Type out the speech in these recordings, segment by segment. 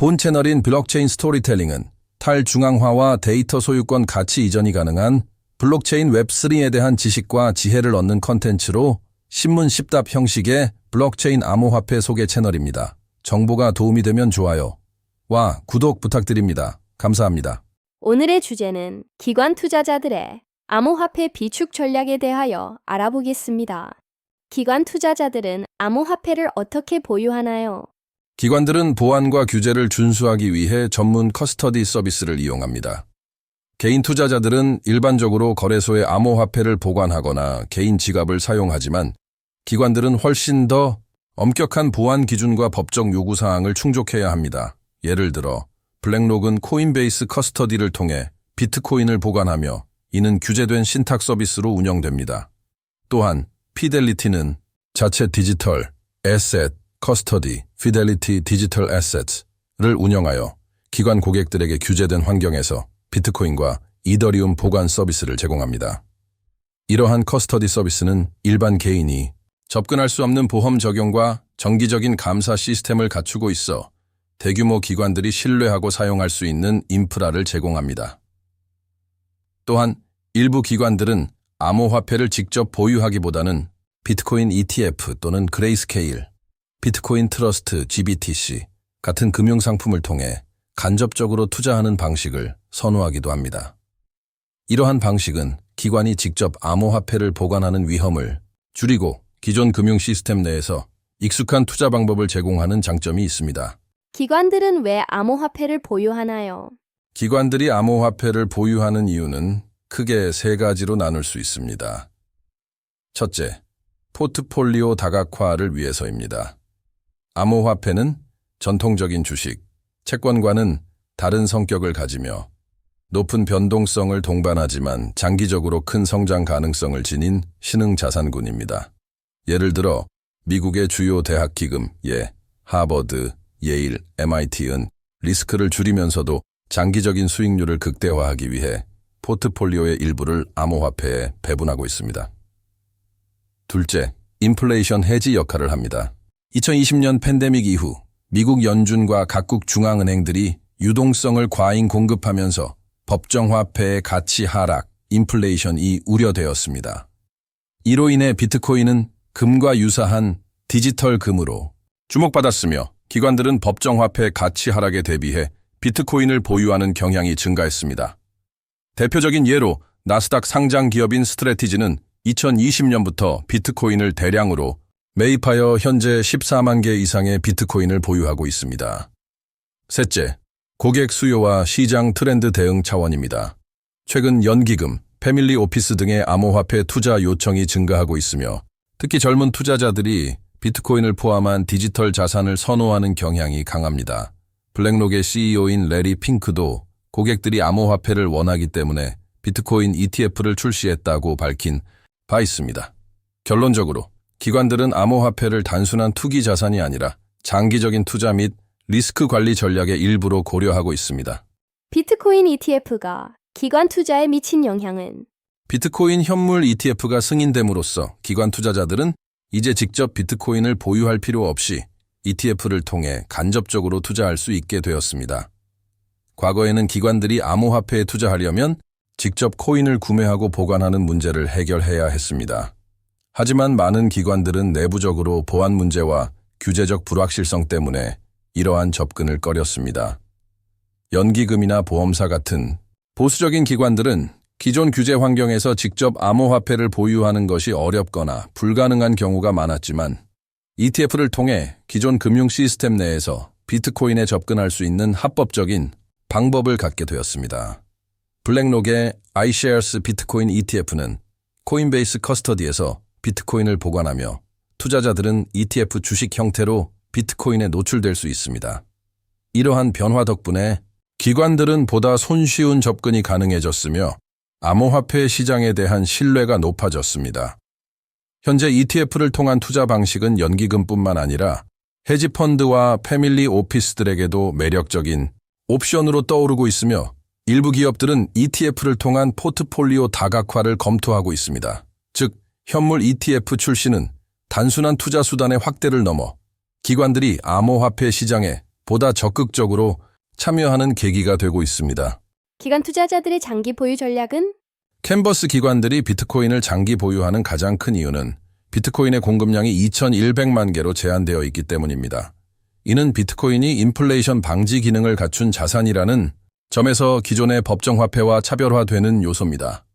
본 채널인 블록체인 스토리텔링은 탈중앙화와 데이터 소유권 가치 이전이 가능한 블록체인 웹3에 대한 지식과 지혜를 얻는 컨텐츠로 신문 10답 형식의 블록체인 암호화폐 소개 채널입니다. 정보가 도움이 되면 좋아요와 구독 부탁드립니다. 감사합니다. 오늘의 주제는 기관 투자자들의 암호화폐 비축 전략에 대하여 알아보겠습니다. 기관 투자자들은 암호화폐를 어떻게 보유하나요? 기관들은 보안과 규제를 준수하기 위해 전문 커스터디 서비스를 이용합니다. 개인 투자자들은 일반적으로 거래소에 암호화폐를 보관하거나 개인 지갑을 사용하지만 기관들은 훨씬 더 엄격한 보안 기준과 법적 요구사항을 충족해야 합니다. 예를 들어 블랙록은 코인베이스 커스터디를 통해 비트코인을 보관하며 이는 규제된 신탁 서비스로 운영됩니다. 또한 피델리티는 자체 디지털 에셋 커스터디 피델리티 디지털 에셋을 운영하여 기관 고객들에게 규제된 환경에서 비트코인과 이더리움 보관 서비스를 제공합니다. 이러한 커스터디 서비스는 일반 개인이 접근할 수 없는 보험 적용과 정기적인 감사 시스템을 갖추고 있어 대규모 기관들이 신뢰하고 사용할 수 있는 인프라를 제공합니다. 또한 일부 기관들은 암호화폐를 직접 보유하기보다는 비트코인 ETF 또는 그레이스케일, 비트코인 트러스트 GBTC 같은 금융상품을 통해 간접적으로 투자하는 방식을 선호하기도 합니다. 이러한 방식은 기관이 직접 암호화폐를 보관하는 위험을 줄이고 기존 금융 시스템 내에서 익숙한 투자 방법을 제공하는 장점이 있습니다. 기관들은 왜 암호화폐를 보유하나요? 기관들이 암호화폐를 보유하는 이유는 크게 세 가지로 나눌 수 있습니다. 첫째, 포트폴리오 다각화를 위해서입니다. 암호화폐는 전통적인 주식, 채권과는 다른 성격을 가지며 높은 변동성을 동반하지만 장기적으로 큰 성장 가능성을 지닌 신흥 자산군입니다. 예를 들어 미국의 주요 대학 기금, 하버드, 예일, MIT은 리스크를 줄이면서도 장기적인 수익률을 극대화하기 위해 포트폴리오의 일부를 암호화폐에 배분하고 있습니다. 둘째, 인플레이션 해지 역할을 합니다. 2020년 팬데믹 이후 미국 연준과 각국 중앙은행들이 유동성을 과잉 공급하면서 법정화폐의 가치 하락, 인플레이션이 우려되었습니다. 이로 인해 비트코인은 금과 유사한 디지털 금으로 주목받았으며 기관들은 법정화폐 가치 하락에 대비해 비트코인을 보유하는 경향이 증가했습니다. 대표적인 예로 나스닥 상장 기업인 스트래티지는 2020년부터 비트코인을 대량으로 매입하여 현재 14만 개 이상의 비트코인을 보유하고 있습니다. 셋째, 고객 수요와 시장 트렌드 대응 차원입니다. 최근 연기금, 패밀리 오피스 등의 암호화폐 투자 요청이 증가하고 있으며 특히 젊은 투자자들이 비트코인을 포함한 디지털 자산을 선호하는 경향이 강합니다. 블랙록의 CEO인 레리 핑크도 고객들이 암호화폐를 원하기 때문에 비트코인 ETF를 출시했다고 밝힌 바 있습니다. 결론적으로 기관들은 암호화폐를 단순한 투기 자산이 아니라 장기적인 투자 및 리스크 관리 전략의 일부로 고려하고 있습니다. 비트코인 ETF가 기관 투자에 미친 영향은? 비트코인 현물 ETF가 승인됨으로써 기관 투자자들은 이제 직접 비트코인을 보유할 필요 없이 ETF를 통해 간접적으로 투자할 수 있게 되었습니다. 과거에는 기관들이 암호화폐에 투자하려면 직접 코인을 구매하고 보관하는 문제를 해결해야 했습니다. 하지만 많은 기관들은 내부적으로 보안 문제와 규제적 불확실성 때문에 이러한 접근을 꺼렸습니다. 연기금이나 보험사 같은 보수적인 기관들은 기존 규제 환경에서 직접 암호화폐를 보유하는 것이 어렵거나 불가능한 경우가 많았지만 ETF를 통해 기존 금융 시스템 내에서 비트코인에 접근할 수 있는 합법적인 방법을 갖게 되었습니다. 블랙록의 iShares 비트코인 ETF는 코인베이스 커스터디에서 비트코인을 보관하며 투자자들은 ETF 주식 형태로 비트코인에 노출될 수 있습니다. 이러한 변화 덕분에 기관들은 보다 손쉬운 접근이 가능해졌으며 암호화폐 시장에 대한 신뢰가 높아졌습니다. 현재 ETF를 통한 투자 방식은 연기금뿐만 아니라 헤지펀드와 패밀리 오피스들에게도 매력적인 옵션으로 떠오르고 있으며 일부 기업들은 ETF를 통한 포트폴리오 다각화를 검토하고 있습니다. 즉, 현물 ETF 출시는 단순한 투자 수단의 확대를 넘어 기관들이 암호화폐 시장에 보다 적극적으로 참여하는 계기가 되고 있습니다. 기관 투자자들의 장기 보유 전략은 캔버스 기관들이 비트코인을 장기 보유하는 가장 큰 이유는 비트코인의 공급량이 2,100만 개로 제한되어 있기 때문입니다. 이는 비트코인이 인플레이션 방지 기능을 갖춘 자산이라는 점에서 기존의 법정화폐와 차별화되는 요소입니다.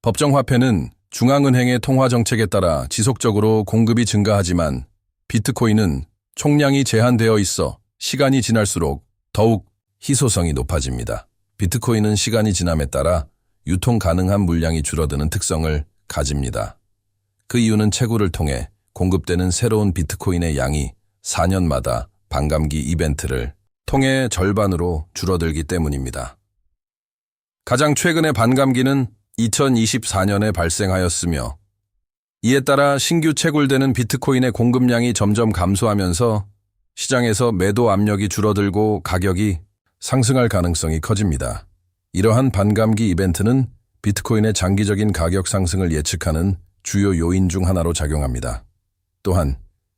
법정화폐는 중앙은행의 통화정책에 따라 지속적으로 공급이 증가하지만 비트코인은 총량이 제한되어 있어 시간이 지날수록 더욱 희소성이 높아집니다. 비트코인은 시간이 지남에 따라 유통 가능한 물량이 줄어드는 특성을 가집니다. 그 이유는 채굴을 통해 공급되는 새로운 비트코인의 양이 4년마다 반감기 이벤트를 통해 절반으로 줄어들기 때문입니다. 가장 최근의 반감기는 2024년에 발생하였으며 이에 따라 신규 채굴되는 비트코인의 공급량이 점점 감소하면서 시장에서 매도 압력이 줄어들고 가격이 상승할 가능성이 커집니다. 이러한 반감기 이벤트는 비트코인의 장기적인 가격 상승을 예측하는 주요 요인 중 하나로 작용합니다. 또한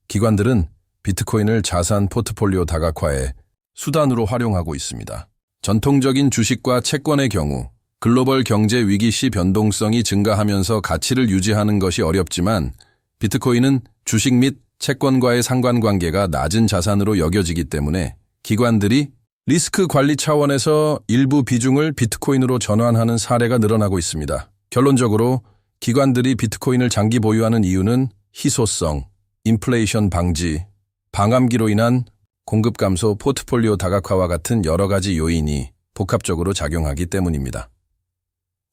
기관들은 비트코인을 자산 포트폴리오 다각화의 수단으로 활용하고 있습니다. 전통적인 주식과 채권의 경우 글로벌 경제 위기 시 변동성이 증가하면서 가치를 유지하는 것이 어렵지만 비트코인은 주식 및 채권과의 상관관계가 낮은 자산으로 여겨지기 때문에 기관들이 리스크 관리 차원에서 일부 비중을 비트코인으로 전환하는 사례가 늘어나고 있습니다. 결론적으로 기관들이 비트코인을 장기 보유하는 이유는 희소성, 인플레이션 방지, 방감기로 인한 공급 감소, 포트폴리오 다각화와 같은 여러 가지 요인이 복합적으로 작용하기 때문입니다.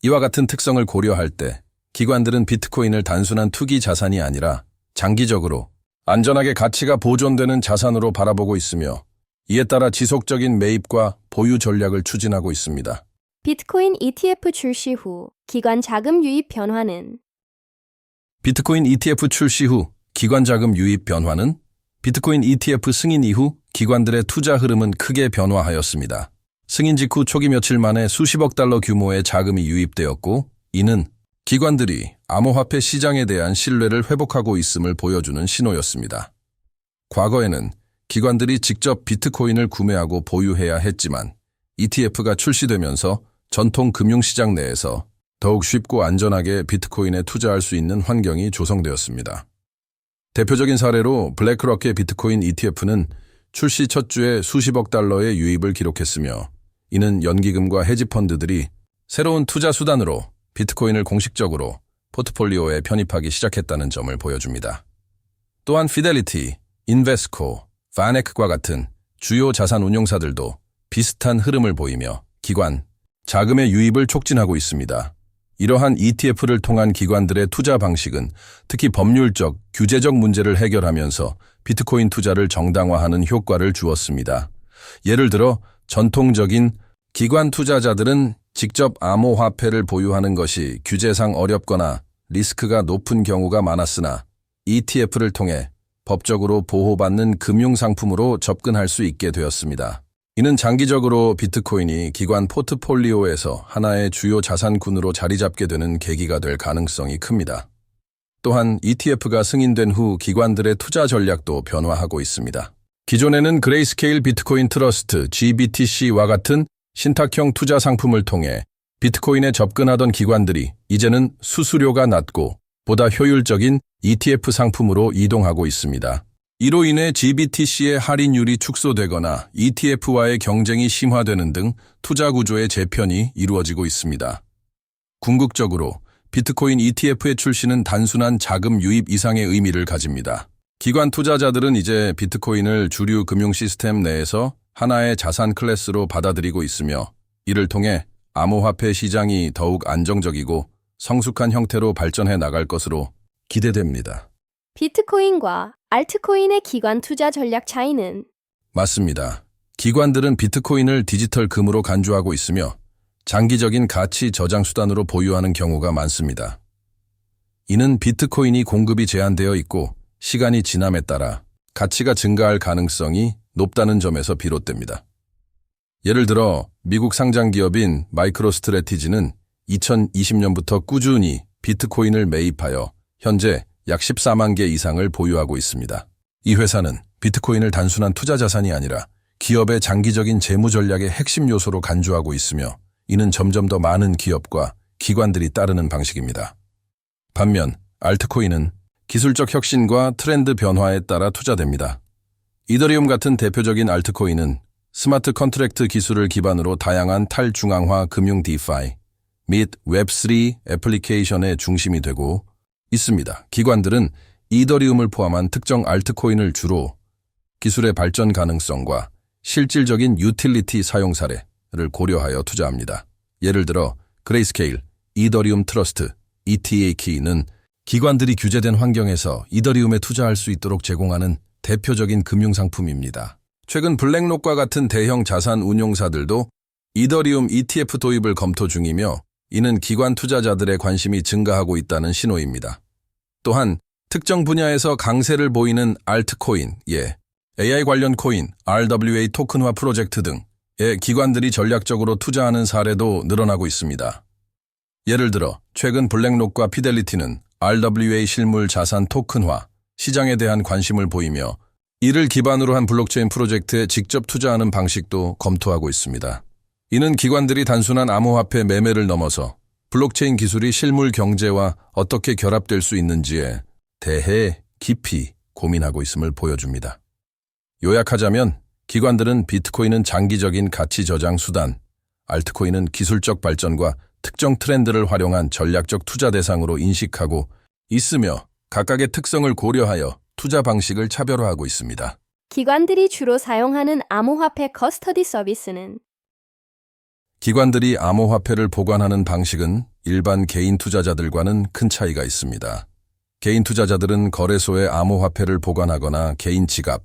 이와 같은 특성을 고려할 때 기관들은 비트코인을 단순한 투기 자산이 아니라 장기적으로 안전하게 가치가 보존되는 자산으로 바라보고 있으며 이에 따라 지속적인 매입과 보유 전략을 추진하고 있습니다. 비트코인 ETF 출시 후 기관 자금 유입 변화는 비트코인 ETF 출시 후 기관 자금 유입 변화는 비트코인 ETF 승인 이후 기관들의 투자 흐름은 크게 변화하였습니다. 승인 직후 초기 며칠 만에 수십억 달러 규모의 자금이 유입되었고 이는 기관들이 암호화폐 시장에 대한 신뢰를 회복하고 있음을 보여주는 신호였습니다. 과거에는 기관들이 직접 비트코인을 구매하고 보유해야 했지만 ETF가 출시되면서 전통 금융시장 내에서 더욱 쉽고 안전하게 비트코인에 투자할 수 있는 환경이 조성되었습니다. 대표적인 사례로 블랙록의 비트코인 ETF는 출시 첫 주에 수십억 달러의 유입을 기록했으며 이는 연기금과 헤지펀드들이 새로운 투자 수단으로 비트코인을 공식적으로 포트폴리오에 편입하기 시작했다는 점을 보여줍니다. 또한 피델리티, 인베스코, 파넥과 같은 주요 자산 운용사들도 비슷한 흐름을 보이며 기관, 자금의 유입을 촉진하고 있습니다. 이러한 ETF를 통한 기관들의 투자 방식은 특히 법률적, 규제적 문제를 해결하면서 비트코인 투자를 정당화하는 효과를 주었습니다. 예를 들어 전통적인 기관 투자자들은 직접 암호화폐를 보유하는 것이 규제상 어렵거나 리스크가 높은 경우가 많았으나 ETF를 통해 법적으로 보호받는 금융상품으로 접근할 수 있게 되었습니다. 이는 장기적으로 비트코인이 기관 포트폴리오에서 하나의 주요 자산군으로 자리 잡게 되는 계기가 될 가능성이 큽니다. 또한 ETF가 승인된 후 기관들의 투자 전략도 변화하고 있습니다. 기존에는 그레이스케일 비트코인 트러스트, GBTC와 같은 신탁형 투자 상품을 통해 비트코인에 접근하던 기관들이 이제는 수수료가 낮고 보다 효율적인 ETF 상품으로 이동하고 있습니다. 이로 인해 GBTC의 할인율이 축소되거나 ETF와의 경쟁이 심화되는 등 투자 구조의 재편이 이루어지고 있습니다. 궁극적으로 비트코인 ETF의 출시는 단순한 자금 유입 이상의 의미를 가집니다. 기관 투자자들은 이제 비트코인을 주류 금융 시스템 내에서 하나의 자산 클래스로 받아들이고 있으며 이를 통해 암호화폐 시장이 더욱 안정적이고 성숙한 형태로 발전해 나갈 것으로 기대됩니다. 비트코인과 알트코인의 기관 투자 전략 차이는 맞습니다. 기관들은 비트코인을 디지털 금으로 간주하고 있으며 장기적인 가치 저장 수단으로 보유하는 경우가 많습니다. 이는 비트코인이 공급이 제한되어 있고 시간이 지남에 따라 가치가 증가할 가능성이 높다는 점에서 비롯됩니다. 예를 들어 미국 상장 기업인 마이크로스트래티지는 2020년부터 꾸준히 비트코인을 매입하여 현재 약 14만 개 이상을 보유하고 있습니다. 이 회사는 비트코인을 단순한 투자 자산이 아니라 기업의 장기적인 재무 전략의 핵심 요소로 간주하고 있으며 이는 점점 더 많은 기업과 기관들이 따르는 방식입니다. 반면 알트코인은 기술적 혁신과 트렌드 변화에 따라 투자됩니다. 이더리움 같은 대표적인 알트코인은 스마트 컨트랙트 기술을 기반으로 다양한 탈중앙화 금융 디파이 및 웹3 애플리케이션의 중심이 되고 있습니다. 기관들은 이더리움을 포함한 특정 알트코인을 주로 기술의 발전 가능성과 실질적인 유틸리티 사용 사례를 고려하여 투자합니다. 예를 들어 그레이스케일, 이더리움 트러스트, ETH는 기관들이 규제된 환경에서 이더리움에 투자할 수 있도록 제공하는 대표적인 금융상품입니다. 최근 블랙록과 같은 대형 자산 운용사들도 이더리움 ETF 도입을 검토 중이며 이는 기관 투자자들의 관심이 증가하고 있다는 신호입니다. 또한 특정 분야에서 강세를 보이는 알트코인, AI 관련 코인, RWA 토큰화 프로젝트 등의 기관들이 전략적으로 투자하는 사례도 늘어나고 있습니다. 예를 들어 최근 블랙록과 피델리티는 RWA 실물 자산 토큰화 시장에 대한 관심을 보이며 이를 기반으로 한 블록체인 프로젝트에 직접 투자하는 방식도 검토하고 있습니다. 이는 기관들이 단순한 암호화폐 매매를 넘어서 블록체인 기술이 실물 경제와 어떻게 결합될 수 있는지에 대해 깊이 고민하고 있음을 보여줍니다. 요약하자면 기관들은 비트코인은 장기적인 가치 저장 수단, 알트코인은 기술적 발전과 특정 트렌드를 활용한 전략적 투자 대상으로 인식하고 있으며 각각의 특성을 고려하여 투자 방식을 차별화하고 있습니다. 기관들이 주로 사용하는 암호화폐 커스터디 서비스는 기관들이 암호화폐를 보관하는 방식은 일반 개인 투자자들과는 큰 차이가 있습니다. 개인 투자자들은 거래소에 암호화폐를 보관하거나 개인 지갑,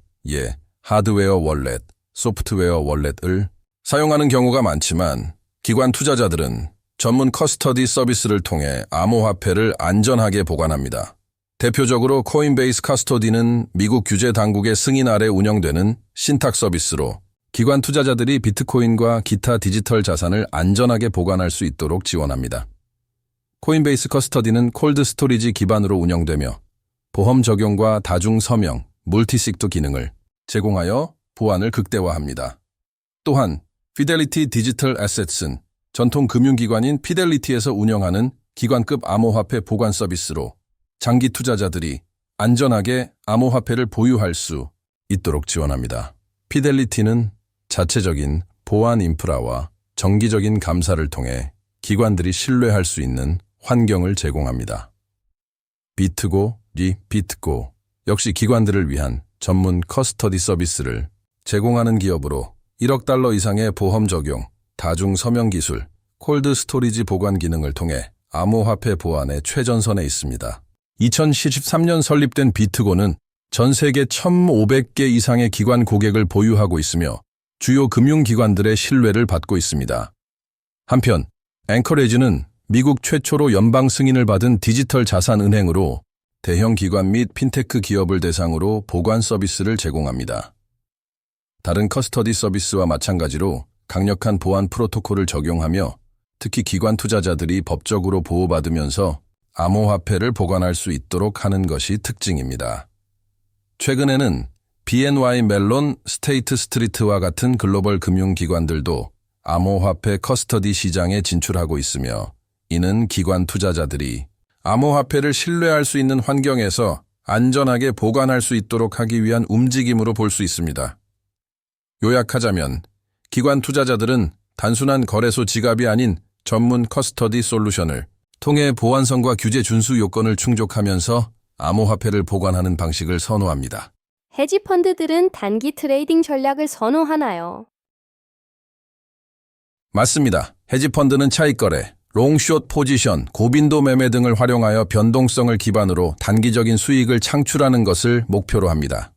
하드웨어 월렛, 소프트웨어 월렛을 사용하는 경우가 많지만 기관 투자자들은 전문 커스터디 서비스를 통해 암호화폐를 안전하게 보관합니다. 대표적으로 코인베이스 커스터디는 미국 규제 당국의 승인 아래 운영되는 신탁 서비스로 기관 투자자들이 비트코인과 기타 디지털 자산을 안전하게 보관할 수 있도록 지원합니다. 코인베이스 커스터디는 콜드 스토리지 기반으로 운영되며 보험 적용과 다중 서명, 물티식도 기능을 제공하여 보안을 극대화합니다. 또한 피델리티 디지털 애셋은 전통 금융기관인 피델리티에서 운영하는 기관급 암호화폐 보관 서비스로 장기 투자자들이 안전하게 암호화폐를 보유할 수 있도록 지원합니다. 피델리티는 자체적인 보안 인프라와 정기적인 감사를 통해 기관들이 신뢰할 수 있는 환경을 제공합니다. 비트고, 비트고 역시 기관들을 위한 전문 커스터디 서비스를 제공하는 기업으로 1억 달러 이상의 보험 적용, 다중 서명 기술, 콜드 스토리지 보관 기능을 통해 암호화폐 보안의 최전선에 있습니다. 2013년 설립된 비트고는 전 세계 1,500개 이상의 기관 고객을 보유하고 있으며 주요 금융기관들의 신뢰를 받고 있습니다. 한편 앵커레지는 미국 최초로 연방 승인을 받은 디지털 자산 은행으로 대형 기관 및 핀테크 기업을 대상으로 보관 서비스를 제공합니다. 다른 커스터디 서비스와 마찬가지로 강력한 보안 프로토콜을 적용하며 특히 기관 투자자들이 법적으로 보호받으면서 암호화폐를 보관할 수 있도록 하는 것이 특징입니다. 최근에는 BNY 멜론, 스테이트 스트리트와 같은 글로벌 금융기관들도 암호화폐 커스터디 시장에 진출하고 있으며 이는 기관 투자자들이 암호화폐를 신뢰할 수 있는 환경에서 안전하게 보관할 수 있도록 하기 위한 움직임으로 볼 수 있습니다. 요약하자면 기관 투자자들은 단순한 거래소 지갑이 아닌 전문 커스터디 솔루션을 통해 보안성과 규제 준수 요건을 충족하면서 암호화폐를 보관하는 방식을 선호합니다. 헤지펀드들은 단기 트레이딩 전략을 선호하나요? 맞습니다. 헤지펀드는 차익거래, 롱숏 포지션, 고빈도 매매 등을 활용하여 변동성을 기반으로 단기적인 수익을 창출하는 것을 목표로 합니다.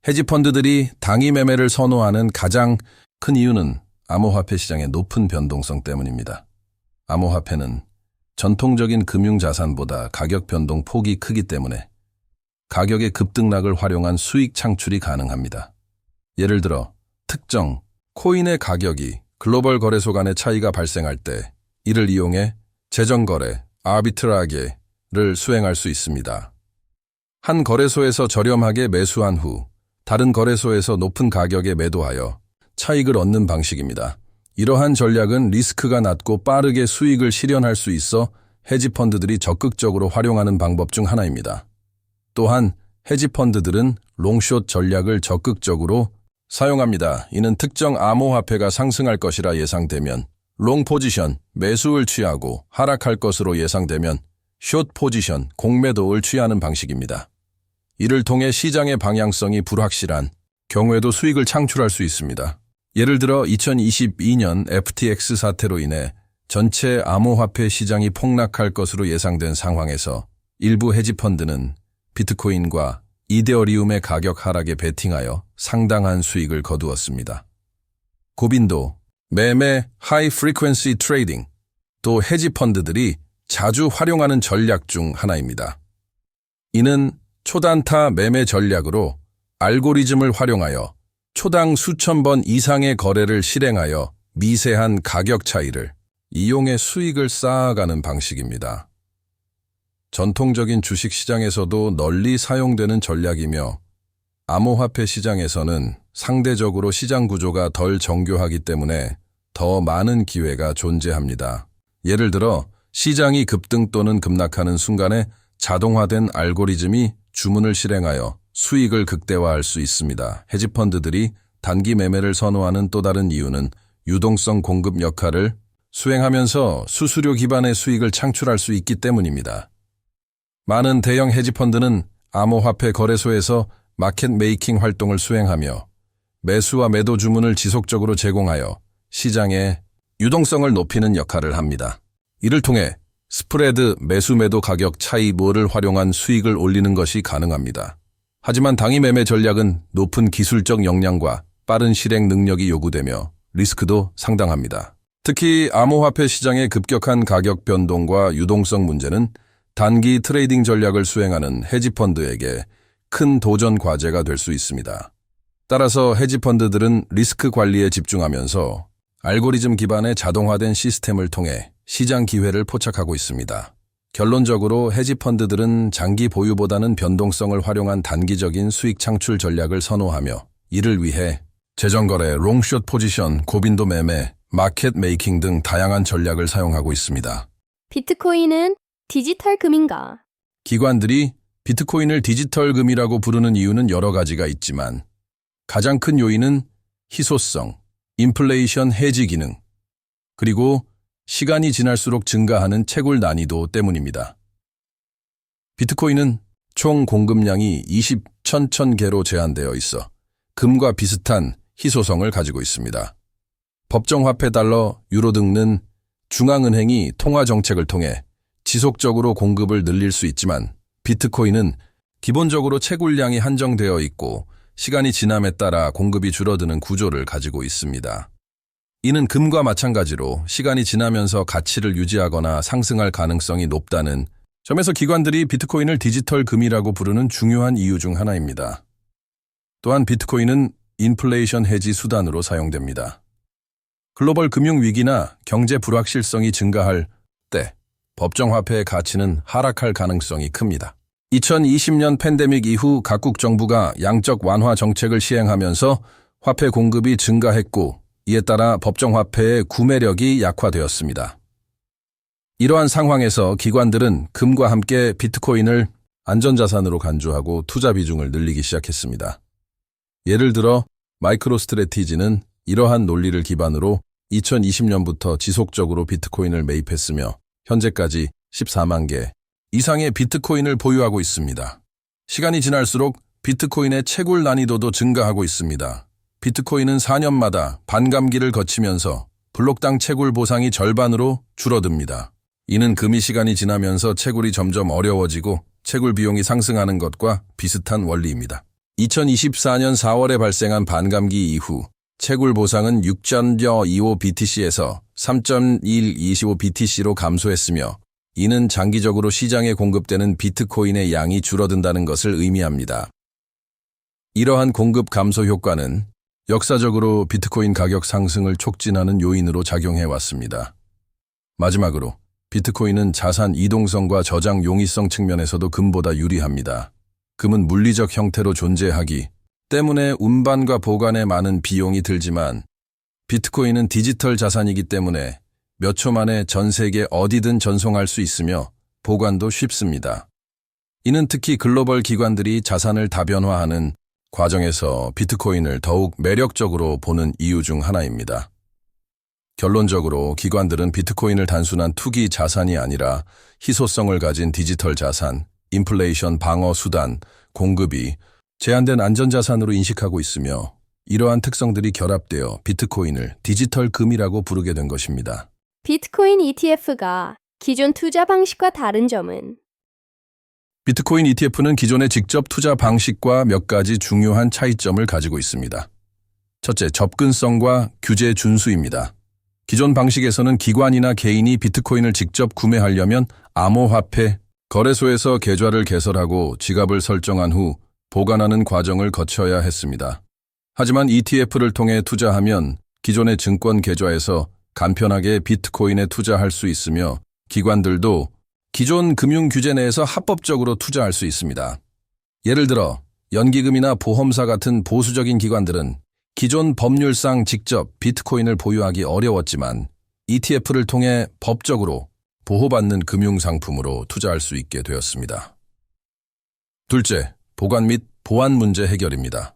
헤지펀드들이 당일 매매를 선호하는 가장 큰 이유는 암호화폐 시장의 높은 변동성 때문입니다. 암호화폐는 전통적인 금융자산보다 가격 변동 폭이 크기 때문에 가격의 급등락을 활용한 수익 창출이 가능합니다. 예를 들어 특정 코인의 가격이 글로벌 거래소 간의 차이가 발생할 때 이를 이용해 재정거래, 아비트라게를 수행할 수 있습니다. 한 거래소에서 저렴하게 매수한 후 다른 거래소에서 높은 가격에 매도하여 차익을 얻는 방식입니다. 이러한 전략은 리스크가 낮고 빠르게 수익을 실현할 수 있어 헤지펀드들이 적극적으로 활용하는 방법 중 하나입니다. 또한 헤지펀드들은 롱숏 전략을 적극적으로 사용합니다. 이는 특정 암호화폐가 상승할 것이라 예상되면 롱 포지션, 매수를 취하고 하락할 것으로 예상되면 숏 포지션, 공매도를 취하는 방식입니다. 이를 통해 시장의 방향성이 불확실한 경우에도 수익을 창출할 수 있습니다. 예를 들어 2022년 FTX 사태로 인해 전체 암호화폐 시장이 폭락할 것으로 예상된 상황에서 일부 헤지펀드는 비트코인과 이데어리움의 가격 하락에 베팅하여 상당한 수익을 거두었습니다. 고빈도, 매매, 하이 프리퀀시 트레이딩, 또 헤지펀드들이 자주 활용하는 전략 중 하나입니다. 이는 초단타 매매 전략으로 알고리즘을 활용하여 초당 수천 번 이상의 거래를 실행하여 미세한 가격 차이를 이용해 수익을 쌓아가는 방식입니다. 전통적인 주식시장에서도 널리 사용되는 전략이며 암호화폐 시장에서는 상대적으로 시장 구조가 덜 정교하기 때문에 더 많은 기회가 존재합니다. 예를 들어 시장이 급등 또는 급락하는 순간에 자동화된 알고리즘이 주문을 실행하여 수익을 극대화할 수 있습니다. 헤지펀드들이 단기 매매를 선호하는 또 다른 이유는 유동성 공급 역할을 수행하면서 수수료 기반의 수익을 창출할 수 있기 때문입니다. 많은 대형 헤지펀드는 암호화폐 거래소에서 마켓 메이킹 활동을 수행하며 매수와 매도 주문을 지속적으로 제공하여 시장의 유동성을 높이는 역할을 합니다. 이를 통해 스프레드, 매수 매도 가격 차이를 활용한 수익을 올리는 것이 가능합니다. 하지만 당위 매매 전략은 높은 기술적 역량과 빠른 실행 능력이 요구되며 리스크도 상당합니다. 특히 암호화폐 시장의 급격한 가격 변동과 유동성 문제는 단기 트레이딩 전략을 수행하는 헤지펀드에게 큰 도전 과제가 될 수 있습니다. 따라서 헤지펀드들은 리스크 관리에 집중하면서 알고리즘 기반의 자동화된 시스템을 통해 시장 기회를 포착하고 있습니다. 결론적으로 헤지펀드들은 장기 보유보다는 변동성을 활용한 단기적인 수익 창출 전략을 선호하며 이를 위해 재정거래, 롱숏 포지션, 고빈도 매매, 마켓 메이킹 등 다양한 전략을 사용하고 있습니다. 비트코인은 디지털 금인가? 기관들이 비트코인을 디지털 금이라고 부르는 이유는 여러 가지가 있지만 가장 큰 요인은 희소성, 인플레이션 해지 기능, 그리고 시간이 지날수록 증가하는 채굴 난이도 때문입니다. 비트코인은 총 공급량이 20,000개로 제한되어 있어 금과 비슷한 희소성을 가지고 있습니다. 법정화폐 달러, 유로 등은 중앙은행이 통화정책을 통해 지속적으로 공급을 늘릴 수 있지만 비트코인은 기본적으로 채굴량이 한정되어 있고 시간이 지남에 따라 공급이 줄어드는 구조를 가지고 있습니다. 이는 금과 마찬가지로 시간이 지나면서 가치를 유지하거나 상승할 가능성이 높다는 점에서 기관들이 비트코인을 디지털 금이라고 부르는 중요한 이유 중 하나입니다. 또한 비트코인은 인플레이션 해지 수단으로 사용됩니다. 글로벌 금융위기나 경제 불확실성이 증가할 때 법정화폐의 가치는 하락할 가능성이 큽니다. 2020년 팬데믹 이후 각국 정부가 양적 완화 정책을 시행하면서 화폐 공급이 증가했고 이에 따라 법정화폐의 구매력이 약화되었습니다. 이러한 상황에서 기관들은 금과 함께 비트코인을 안전자산으로 간주하고 투자 비중을 늘리기 시작했습니다. 예를 들어 마이크로스트래티지는 이러한 논리를 기반으로 2020년부터 지속적으로 비트코인을 매입했으며 현재까지 14만 개 이상의 비트코인을 보유하고 있습니다. 시간이 지날수록 비트코인의 채굴 난이도도 증가하고 있습니다. 비트코인은 4년마다 반감기를 거치면서 블록당 채굴 보상이 절반으로 줄어듭니다. 이는 금이 시간이 지나면서 채굴이 점점 어려워지고 채굴 비용이 상승하는 것과 비슷한 원리입니다. 2024년 4월에 발생한 반감기 이후 채굴 보상은 6.25BTC에서 3.125BTC로 감소했으며 이는 장기적으로 시장에 공급되는 비트코인의 양이 줄어든다는 것을 의미합니다. 이러한 공급 감소 효과는 역사적으로 비트코인 가격 상승을 촉진하는 요인으로 작용해 왔습니다. 마지막으로 비트코인은 자산 이동성과 저장 용이성 측면에서도 금보다 유리합니다. 금은 물리적 형태로 존재하기 때문에 운반과 보관에 많은 비용이 들지만 비트코인은 디지털 자산이기 때문에 몇 초 만에 전 세계 어디든 전송할 수 있으며 보관도 쉽습니다. 이는 특히 글로벌 기관들이 자산을 다변화하는 과정에서 비트코인을 더욱 매력적으로 보는 이유 중 하나입니다. 결론적으로 기관들은 비트코인을 단순한 투기 자산이 아니라 희소성을 가진 디지털 자산, 인플레이션 방어 수단, 공급이 제한된 안전자산으로 인식하고 있으며 이러한 특성들이 결합되어 비트코인을 디지털 금이라고 부르게 된 것입니다. 비트코인 ETF가 기존 투자 방식과 다른 점은 비트코인 ETF는 기존의 직접 투자 방식과 몇 가지 중요한 차이점을 가지고 있습니다. 첫째, 접근성과 규제 준수입니다. 기존 방식에서는 기관이나 개인이 비트코인을 직접 구매하려면 암호화폐 거래소에서 계좌를 개설하고 지갑을 설정한 후 보관하는 과정을 거쳐야 했습니다. 하지만 ETF를 통해 투자하면 기존의 증권 계좌에서 간편하게 비트코인에 투자할 수 있으며 기관들도 기존 금융 규제 내에서 합법적으로 투자할 수 있습니다. 예를 들어 연기금이나 보험사 같은 보수적인 기관들은 기존 법률상 직접 비트코인을 보유하기 어려웠지만 ETF를 통해 법적으로 보호받는 금융상품으로 투자할 수 있게 되었습니다. 둘째, 보관 및 보안 문제 해결입니다.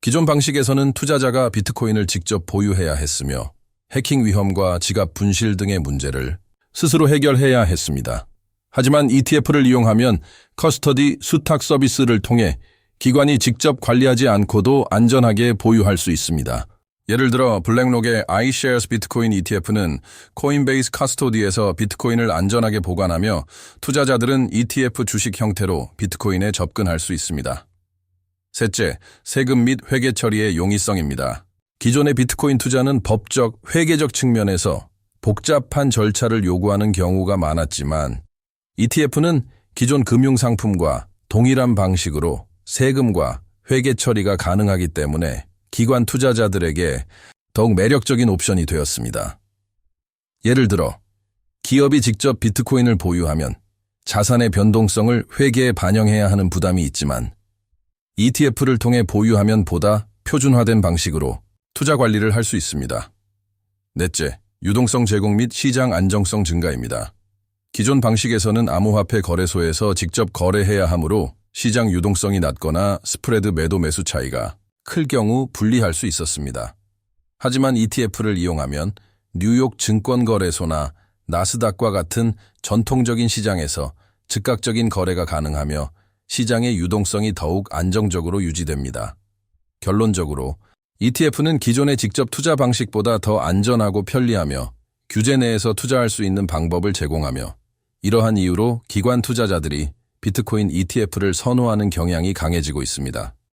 기존 방식에서는 투자자가 비트코인을 직접 보유해야 했으며 해킹 위험과 지갑 분실 등의 문제를 스스로 해결해야 했습니다. 하지만 ETF를 이용하면 커스터디 수탁 서비스를 통해 기관이 직접 관리하지 않고도 안전하게 보유할 수 있습니다. 예를 들어 블랙록의 iShares 비트코인 ETF는 코인베이스 커스토디에서 비트코인을 안전하게 보관하며 투자자들은 ETF 주식 형태로 비트코인에 접근할 수 있습니다. 셋째, 세금 및 회계 처리의 용이성입니다. 기존의 비트코인 투자는 법적, 회계적 측면에서 복잡한 절차를 요구하는 경우가 많았지만 ETF는 기존 금융상품과 동일한 방식으로 세금과 회계 처리가 가능하기 때문에 기관 투자자들에게 더욱 매력적인 옵션이 되었습니다. 예를 들어 기업이 직접 비트코인을 보유하면 자산의 변동성을 회계에 반영해야 하는 부담이 있지만 ETF를 통해 보유하면 보다 표준화된 방식으로 투자 관리를 할 수 있습니다. 넷째, 유동성 제공 및 시장 안정성 증가입니다. 기존 방식에서는 암호화폐 거래소에서 직접 거래해야 하므로 시장 유동성이 낮거나 스프레드 매도 매수 차이가 클 경우 불리할 수 있었습니다. 하지만 ETF를 이용하면 뉴욕 증권거래소나 나스닥과 같은 전통적인 시장에서 즉각적인 거래가 가능하며 시장의 유동성이 더욱 안정적으로 유지됩니다. 결론적으로 ETF는 기존의 직접 투자 방식보다 더 안전하고 편리하며 규제 내에서 투자할 수 있는 방법을 제공하며 이러한 이유로 기관 투자자들이 비트코인 ETF를 선호하는 경향이 강해지고 있습니다.